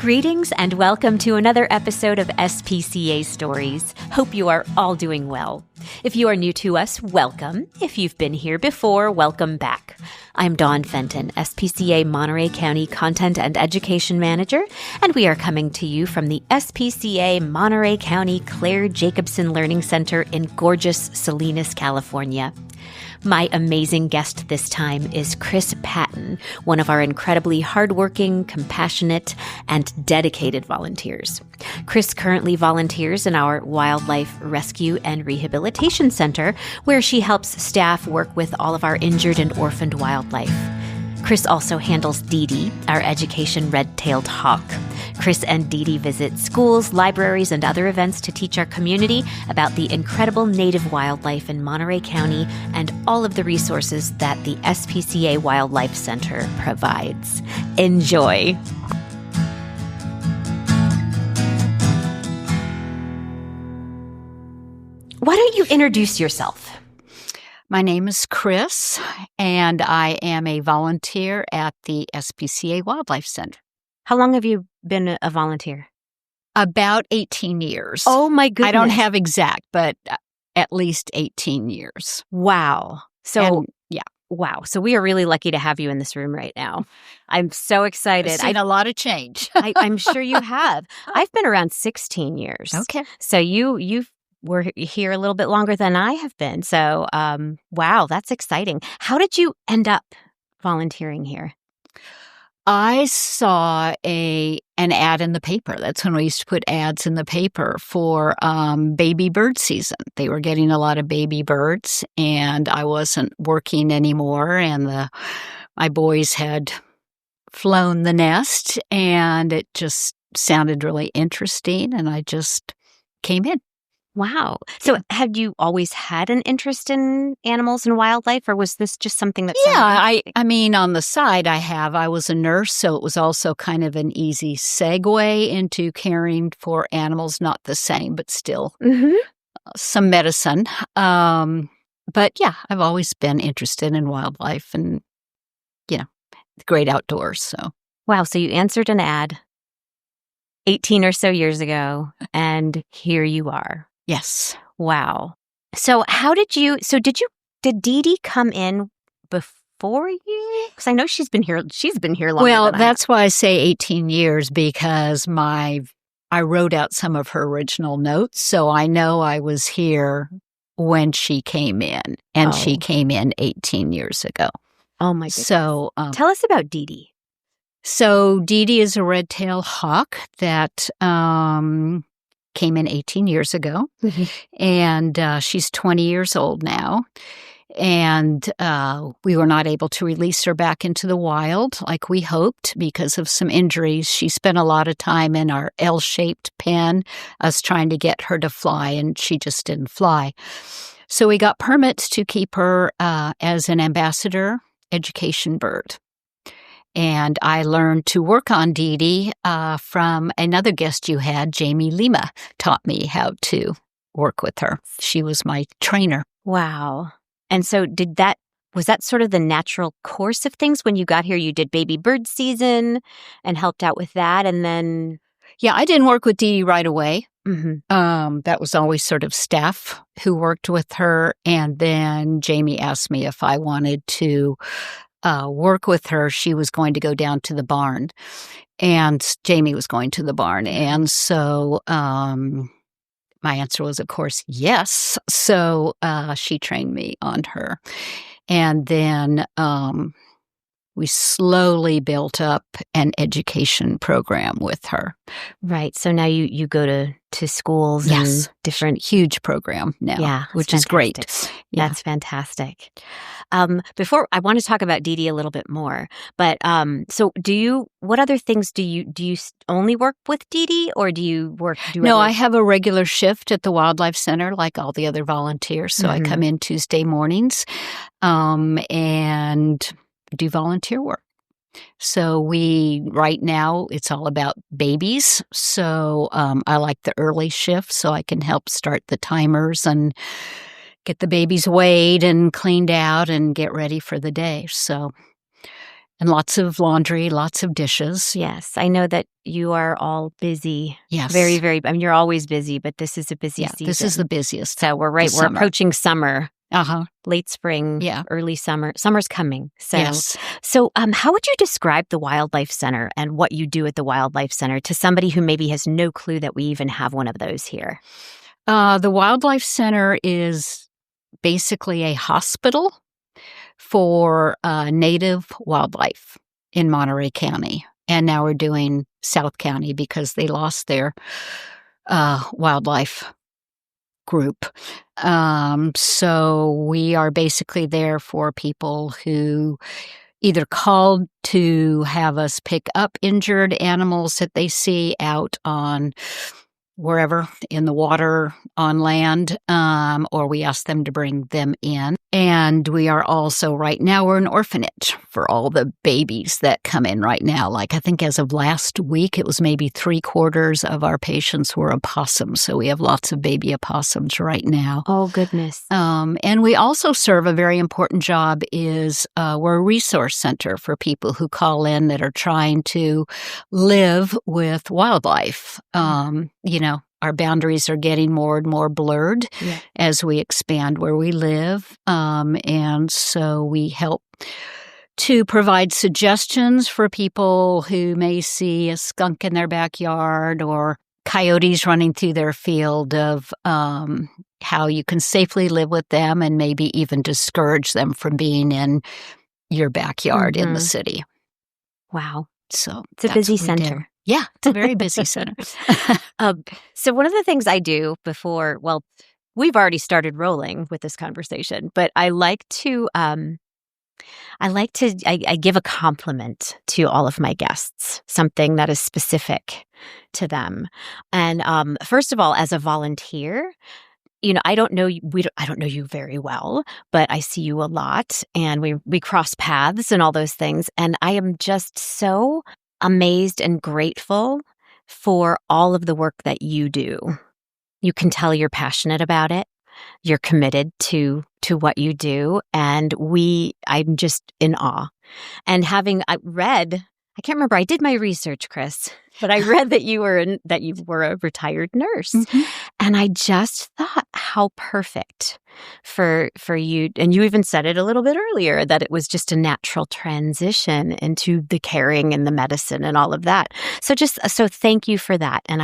Greetings and welcome to another episode of SPCA Stories. Hope you are all doing well. If you are new to us, welcome. If you've been here before, welcome back. I'm Dawn Fenton, SPCA Monterey County Content and Education Manager, and we are coming to you from the SPCA Monterey County Claire Jacobson Learning Center in gorgeous Salinas, California. My amazing guest this time is Chris Patton, one of our incredibly hardworking, compassionate, and dedicated volunteers. Chris currently volunteers in our Wildlife Rescue and Rehabilitation Center, where she helps staff work with all of our injured and orphaned wildlife. Chris also handles Dee Dee, our education red-tailed hawk. Chris and Dee Dee visit schools, libraries, and other events to teach our community about the incredible native wildlife in Monterey County and all of the resources that the SPCA Wildlife Center provides. Enjoy! Why don't you introduce yourself? My name is Chris, and I am a volunteer at the SPCA Wildlife Center. How long have you been a volunteer? About 18 years. Oh, my goodness. I don't have exact, but at least 18 years. Wow. So, yeah. Wow. So we are really lucky to have you in this room right now. I'm so excited. I've seen a lot of change. I'm sure you have. I've been around 16 years. Okay. So you were here a little bit longer than I have been. So, wow, that's exciting. How did you end up volunteering here? I saw an ad in the paper. That's when we used to put ads in the paper for baby bird season. They were getting a lot of baby birds, and I wasn't working anymore, and my boys had flown the nest, and it just sounded really interesting, and I just came in. Wow. So have you always had an interest in animals and wildlife, or was this just something that... Yeah, I mean, on the side I was a nurse, so it was also kind of an easy segue into caring for animals, not the same, but still some medicine. But yeah, I've always been interested in wildlife and, the great outdoors. So. Wow, so you answered an ad 18 or so years ago, and here you are. Yes. Wow. So did Dee Dee come in before you? Because I know she's been here longer Well, than I that's why I say 18 years, because I wrote out some of her original notes. So I know I was here when she came in, and she came in 18 years ago. Oh my goodness. So tell us about Dee Dee. So Dee Dee is a red-tailed hawk that came in 18 years ago, and she's 20 years old now, and we were not able to release her back into the wild like we hoped because of some injuries. She spent a lot of time in our L-shaped pen, us trying to get her to fly, and she just didn't fly. So we got permits to keep her as an ambassador education bird. And I learned to work on Dee Dee from another guest you had, Jamie Lima, taught me how to work with her. She was my trainer. Wow. And so was that sort of the natural course of things when you got here? You did baby bird season and helped out with that, and then... Yeah, I didn't work with Dee Dee right away. That was always sort of staff who worked with her. And then Jamie asked me if I wanted to work with her. She was going to go down to the barn, and Jamie was going to the barn. And so my answer was, of course, yes. So she trained me on her. And then we slowly built up an education program with her. Right. So now you go to schools and different... Huge program now, which is great. Yeah. That's fantastic. Before, I want to talk about Dee Dee a little bit more, but so what other things do you only work with Dee Dee, or do you work? No, I have a regular shift at the Wildlife Center like all the other volunteers. So I come in Tuesday mornings and do volunteer work. So right now, it's all about babies. So I like the early shift so I can help start the timers and get the babies weighed and cleaned out and get ready for the day. So And lots of laundry, lots of dishes. Yes. I know that you are all busy. Yes. Very, very, I mean, you're always busy, but this is a busy season. This is the busiest. So we're right. We're approaching summer. Late spring, early summer. Summer's coming. So, yes. So how would you describe the Wildlife Center and what you do at the Wildlife Center to somebody who maybe has no clue that we even have one of those here? The Wildlife Center is basically a hospital for native wildlife in Monterey County. And now we're doing South County because they lost their wildlife group. So we are basically there for people who either called to have us pick up injured animals that they see out on wherever in the water, on land, or we ask them to bring them in. And we are also, right now, we're an orphanage for all the babies that come in right now. Like I think as of last week, it was maybe 3/4 of our patients were opossums. So we have lots of baby opossums right now. Oh, goodness. And we also serve a very important job is we're a resource center for people who call in that are trying to live with wildlife. Our boundaries are getting more and more blurred as we expand where we live. And so we help to provide suggestions for people who may see a skunk in their backyard or coyotes running through their field of how you can safely live with them and maybe even discourage them from being in your backyard in the city. Wow. So it's a busy center. Yeah, it's a very busy center. So one of the things I do before, we've already started rolling with this conversation, but I give a compliment to all of my guests, something that is specific to them. And first of all, as a volunteer, I don't know I don't know you very well, but I see you a lot, and we cross paths and all those things, and I am just so amazed and grateful for all of the work that you do. You can tell you're passionate about it. You're committed to what you do, and I'm just in awe. And I can't remember. I did my research, Chris, but I read that you were a retired nurse, and I just thought how perfect for you. And you even said it a little bit earlier that it was just a natural transition into the caring and the medicine and all of that. So thank you for that. And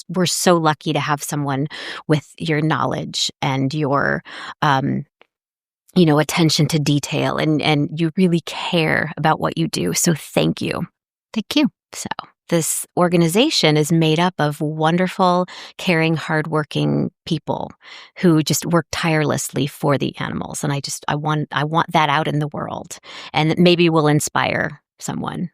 we're so lucky to have someone with your knowledge and your attention to detail, and you really care about what you do. So thank you. Thank you. So this organization is made up of wonderful, caring, hardworking people who just work tirelessly for the animals. And I want that out in the world, and maybe will inspire someone.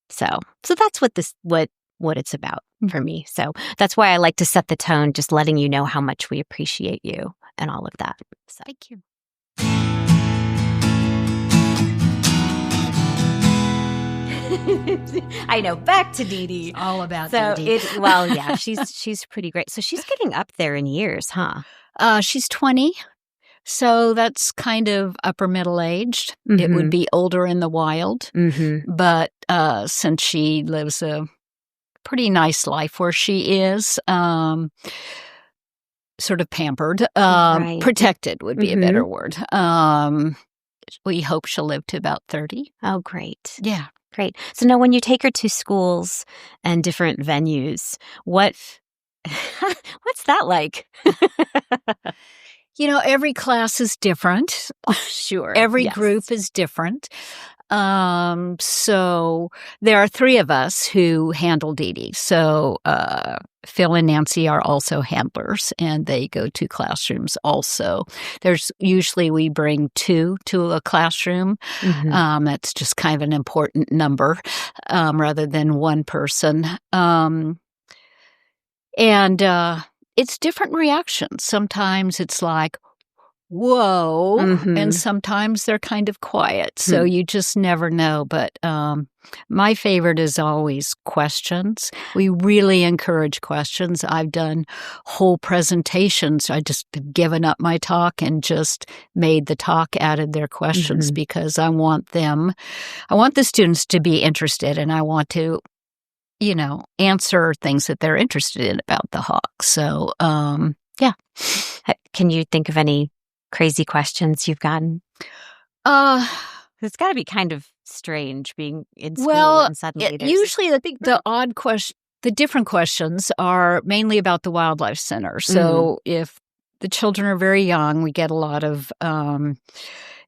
So that's what it's about for me. So that's why I like to set the tone, just letting you know how much we appreciate you and all of that. So thank you. I know. Back to Dee Dee. All about Dee Dee. She's pretty great. So she's getting up there in years, huh? She's 20, so that's kind of upper middle aged. It would be older in the wild, but since she lives a pretty nice life where she is, sort of pampered, protected would be a better word. We hope she'll live to about 30. Oh, great. Yeah. Great. So now when you take her to schools and different venues, what's that like? Every class is different. Sure. Every group is different. So there are 3 of us who handle Dee Dee. So Phil and Nancy are also handlers, and they go to classrooms also. Usually we bring 2 to a classroom. That's just kind of an important number rather than one person. And it's different reactions. Sometimes it's like, whoa, Mhm. and sometimes they're kind of quiet, so you just never know. But my favorite is always questions. We really encourage questions. I've done whole presentations. I just have given up my talk and just made the talk added their questions because I want the students to be interested, and I want to, answer things that they're interested in about the hawk. So, yeah. Can you think of any crazy questions you've gotten? It's got to be kind of strange being in school and suddenly there's usually the odd question, the different questions are mainly about the Wildlife Center. So if the children are very young, we get a lot of,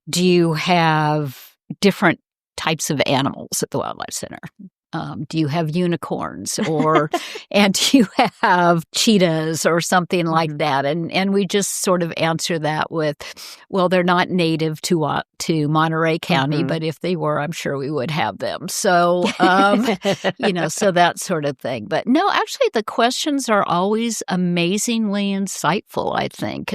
do you have different types of animals at the Wildlife Center? Do you have unicorns and do you have cheetahs or something like that? And we just sort of answer that with, well, they're not native to Monterey County, but if they were, I'm sure we would have them. So, so that sort of thing. But no, actually the questions are always amazingly insightful, I think.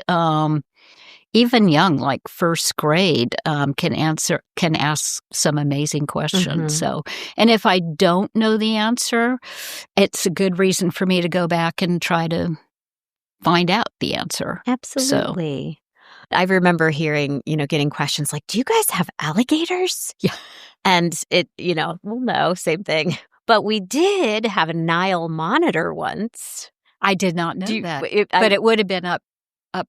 Even young, like first grade, can ask some amazing questions. So, and if I don't know the answer, it's a good reason for me to go back and try to find out the answer. Absolutely. So, I remember hearing, getting questions like, do you guys have alligators? Yeah. And it, well, no, same thing. But we did have a Nile monitor once. I did not know that. But it would have been up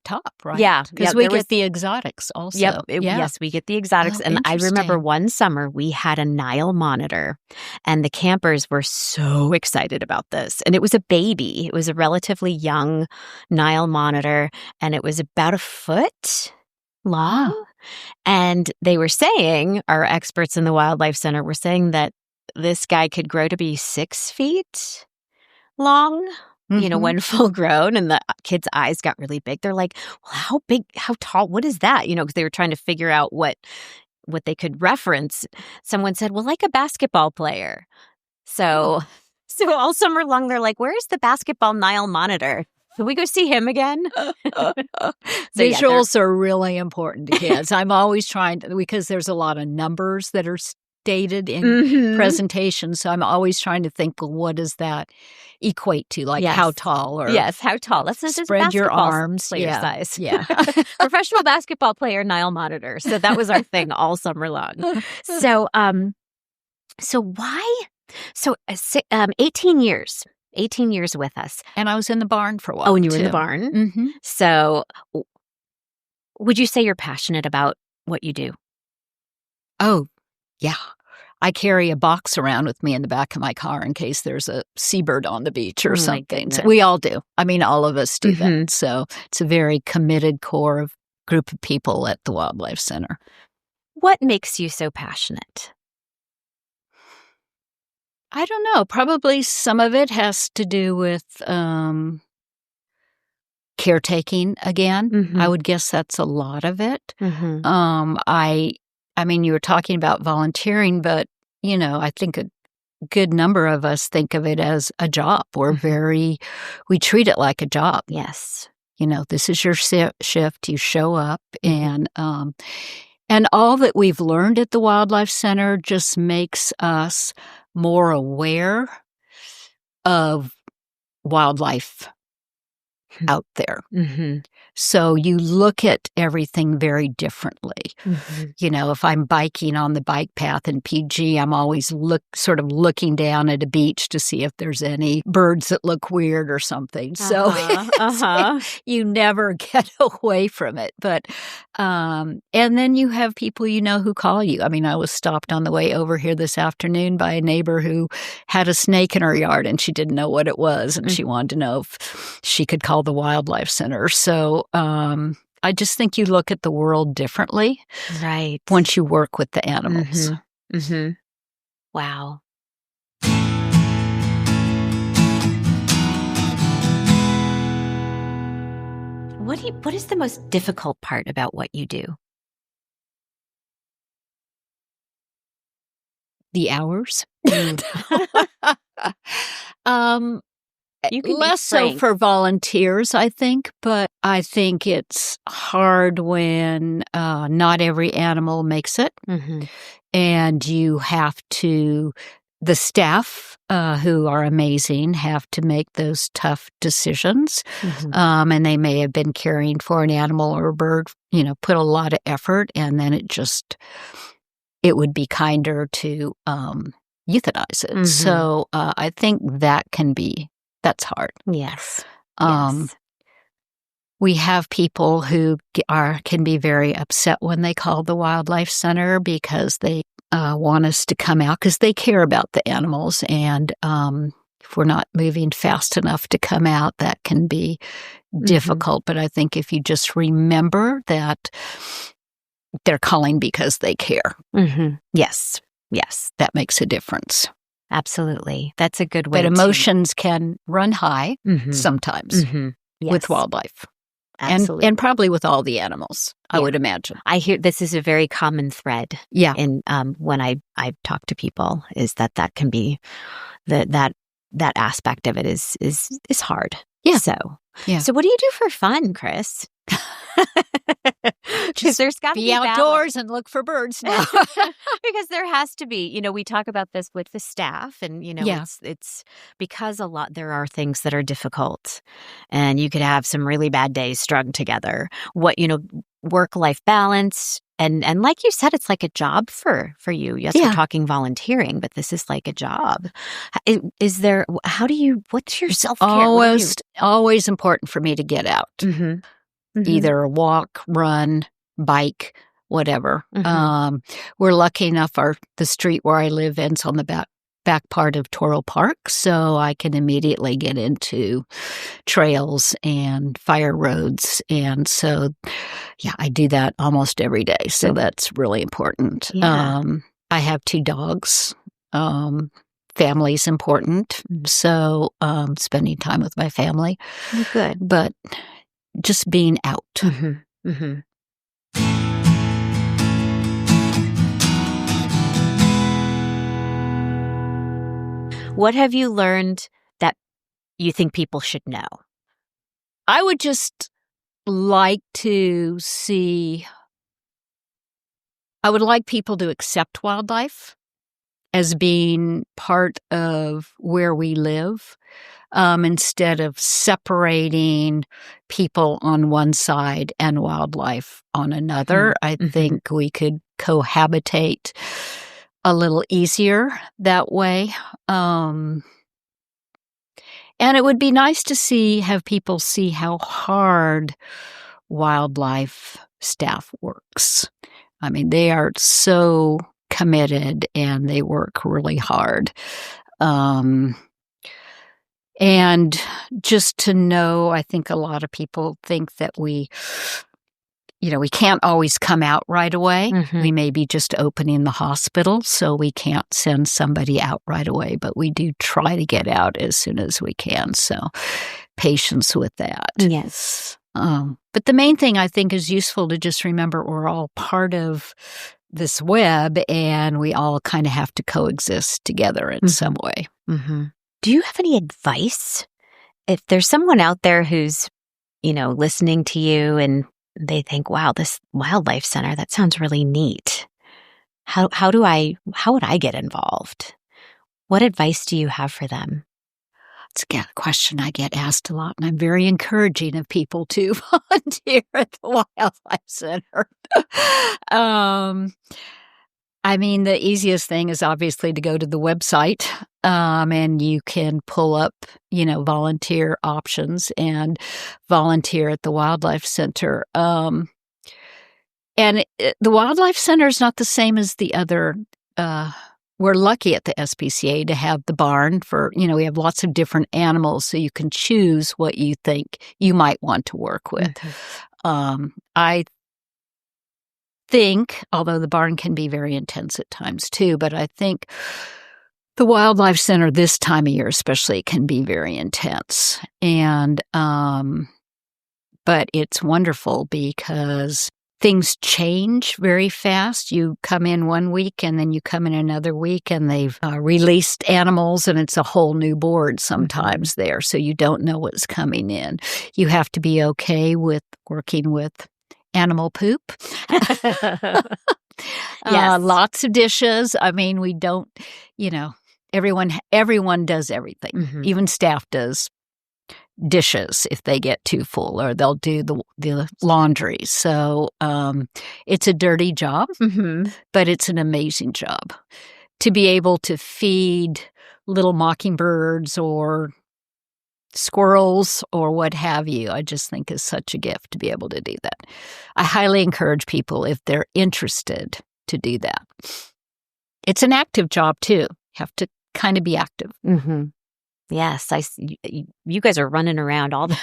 top, right? Yeah. Because we get the exotics also. Yep. Yes, we get the exotics. And I remember one summer we had a Nile monitor and the campers were so excited about this. And it was a baby. It was a relatively young Nile monitor and it was about a foot long. And they were saying, our experts in the Wildlife Center were saying that this guy could grow to be 6 feet long. When full grown, and the kids' eyes got really big. They're like, well, how big, how tall, what is that? Because they were trying to figure out what they could reference. Someone said, well, like a basketball player. So all summer long, they're like, where's the basketball Nile monitor? Can we go see him again? Visuals are really important to kids. I'm always trying to, because there's a lot of numbers that are stated in presentations. So I'm always trying to think, well, what does that equate to? Like how tall? Or how tall? Let's just spread your arms. Player size. Yeah. Professional basketball player Nile monitor. So that was our thing all summer long. So, why? So 18 years. 18 years with us. And I was in the barn for a while. Oh, and you were in the barn? So would you say you're passionate about what you do? Oh, yeah. I carry a box around with me in the back of my car in case there's a seabird on the beach or something. So we all do. I mean, all of us do that. So it's a very committed group of people at the Wildlife Center. What makes you so passionate? I don't know. Probably some of it has to do with caretaking again. I would guess that's a lot of it. I mean, you were talking about volunteering, but, I think a good number of us think of it as a job. We treat it like a job. Yes. This is your shift. You show up and all that we've learned at the Wildlife Center just makes us more aware of wildlife out there. So you look at everything very differently. If I'm biking on the bike path in PG, I'm always looking down at a beach to see if there's any birds that look weird or something. So you never get away from it. But and then you have people who call you. I mean, I was stopped on the way over here this afternoon by a neighbor who had a snake in her yard and she didn't know what it was, and she wanted to know if she could call the Wildlife Center. So I just think you look at the world differently, right, once you work with the animals. Wow. What is the most difficult part about what you do? The hours. You can be less so frank. for volunteers, I think, but I think it's hard when not every animal makes it, and you have to. The staff, who are amazing, have to make those tough decisions, and they may have been caring for an animal or a bird, put a lot of effort, and then it would be kinder to euthanize it. So I think that's hard. Yes. Yes. We have people who can be very upset when they call the wildlife center because they want us to come out because they care about the animals. And if we're not moving fast enough to come out, that can be difficult. But I think if you just remember that they're calling because they care. Yes. That makes a difference. Absolutely. That's a good way. But emotions can run high sometimes with wildlife. Absolutely. And probably with all the animals, I would imagine. I hear this is a very common thread. Yeah. In when I talk to people, is that can be that aspect of it is hard. Yeah. So what do you do for fun, Chris? Because there's got to be outdoors and look for birds now. Because there has to be, we talk about this with the staff, and it's because there are things that are difficult, and you could have some really bad days strung together. Work-life balance, and like you said, it's like a job for you. Yes, we're talking volunteering, but this is like a job. What's your self-care? Always important for me to get out. Either walk, run, bike, whatever. We're lucky enough the street where I live ends on the back part of Toro Park, so I can immediately get into trails and fire roads. And so, I do that almost every day. So that's really important. Yeah. I have 2 dogs. Family's important. So spending time with my family. Good. But just being out. What have you learned that you think people should know? I would just like to I would like people to accept wildlife as being part of where we live, instead of separating people on one side and wildlife on another. I think we could cohabitate a little easier that way. And it would be nice to have people see how hard wildlife staff works. I mean, they are so committed and they work really hard. And just to know, I think a lot of people think that we can't always come out right away. We may be just opening the hospital, so we can't send somebody out right away, but we do try to get out as soon as we can. So patience with that. Yes. But the main thing I think is useful to just remember we're all part of this web and we all kind of have to coexist together in some way. Do you have any advice? If there's someone out there who's, listening to you and they think, wow, this wildlife center, that sounds really neat. How would I get involved? What advice do you have for them? It's a question I get asked a lot, and I'm very encouraging of people to volunteer at the Wildlife Center. I mean, the easiest thing is obviously to go to the website, and you can pull up, volunteer options and volunteer at the Wildlife Center. And the Wildlife Center is not the same as the other. We're lucky at the SPCA to have the barn for, we have lots of different animals, so you can choose what you think you might want to work with. I think, although the barn can be very intense at times too, but I think the Wildlife Center this time of year especially can be very intense. And, but it's wonderful because things change very fast. You come in one week and then you come in another week and they've released animals and it's a whole new board sometimes there. So you don't know what's coming in. You have to be okay with working with animal poop. Yes. Lots of dishes. I mean, we don't, everyone does everything. Mm-hmm. Even staff does dishes if they get too full, or they'll do the laundry. So it's a dirty job, but it's an amazing job. To be able to feed little mockingbirds or squirrels or what have you, I just think is such a gift to be able to do that. I highly encourage people, if they're interested, to do that. It's an active job too. You have to kind of be active. Mm-hmm. Yes, you guys are running around all the.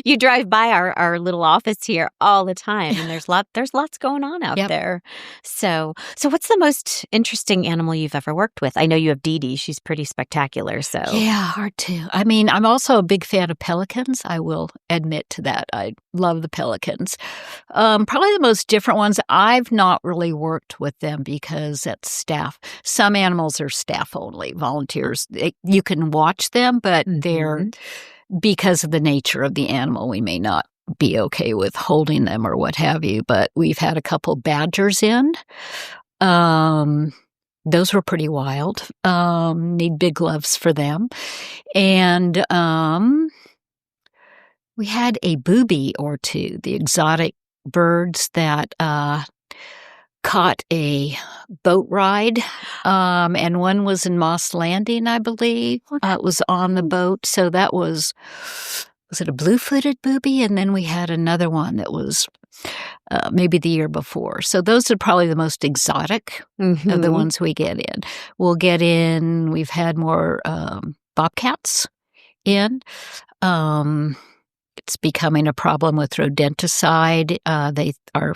You drive by our little office here all the time, and there's lots going on out there. So what's the most interesting animal you've ever worked with? I know you have Dee Dee; she's pretty spectacular. So yeah, her too. I mean, I'm also a big fan of pelicans. I will admit to that. I love the pelicans. Probably the most different ones. I've not really worked with them because that's staff. Some animals are staff only, volunteers. You can watch them, but they're, because of the nature of the animal, we may not be okay with holding them or what have you. But we've had a couple badgers in. Those were pretty wild. Need big gloves for them. And we had a booby or two, the exotic birds that caught a boat ride, and one was in Moss Landing, I believe. It was on the boat, so that was it a blue-footed booby? And then we had another one that was maybe the year before. So those are probably the most exotic of the ones we get in. We'll get in, we've had more bobcats in. It's becoming a problem with rodenticide. They are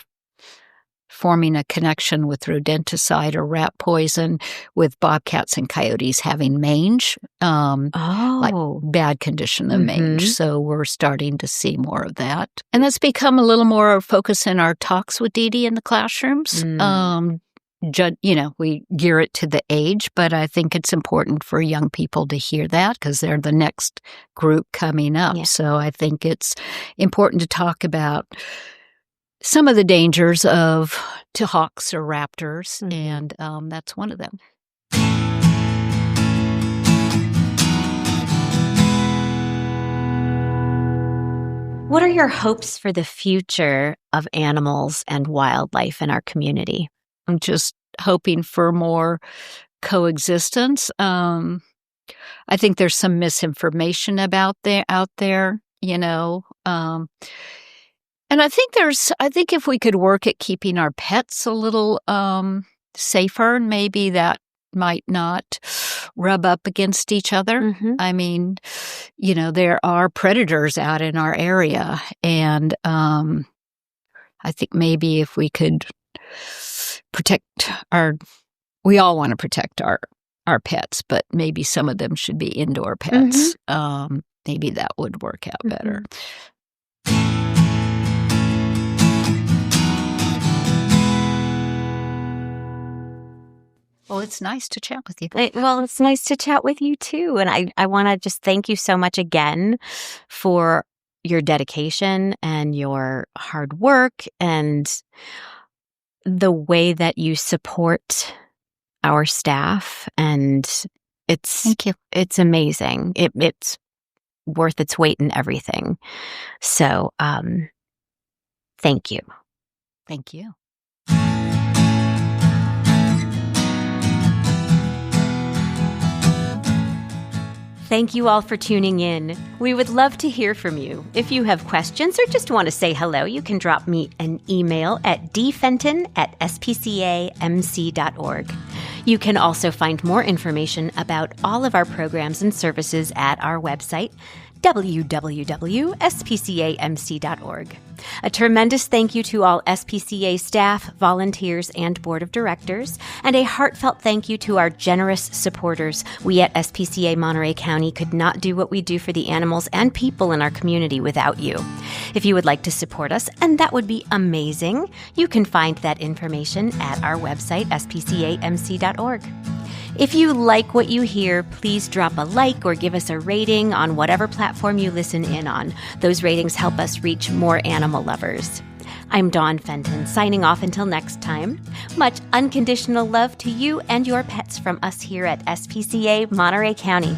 forming a connection with rodenticide or rat poison with bobcats and coyotes having mange, like bad condition of mange. So we're starting to see more of that. And that's become a little more focus in our talks with Dee Dee in the classrooms. We gear it to the age, but I think it's important for young people to hear that because they're the next group coming up. Yeah. So I think it's important to talk about some of the dangers to hawks or raptors, and that's one of them. What are your hopes for the future of animals and wildlife in our community? I'm just hoping for more coexistence. I think there's some misinformation out there, and I think if we could work at keeping our pets a little safer, maybe that might not rub up against each other. I mean, there are predators out in our area, and I think maybe if we could we all want to protect our pets, but maybe some of them should be indoor pets. Maybe that would work out better. Well, it's nice to chat with you. It's nice to chat with you too. And I want to just thank you so much again for your dedication and your hard work and the way that you support our staff. And thank you. It's amazing. It's worth its weight in everything. So, thank you. Thank you. Thank you all for tuning in. We would love to hear from you. If you have questions or just want to say hello, you can drop me an email at dfenton@spcamc.org. You can also find more information about all of our programs and services at our website, www.spcamc.org. A tremendous thank you to all SPCA staff, volunteers, and board of directors, and a heartfelt thank you to our generous supporters. We at SPCA Monterey County could not do what we do for the animals and people in our community without you. If you would like to support us, and that would be amazing, you can find that information at our website, spcamc.org. If you like what you hear, please drop a like or give us a rating on whatever platform you listen in on. Those ratings help us reach more animal lovers. I'm Dawn Fenton, signing off until next time. Much unconditional love to you and your pets from us here at SPCA Monterey County.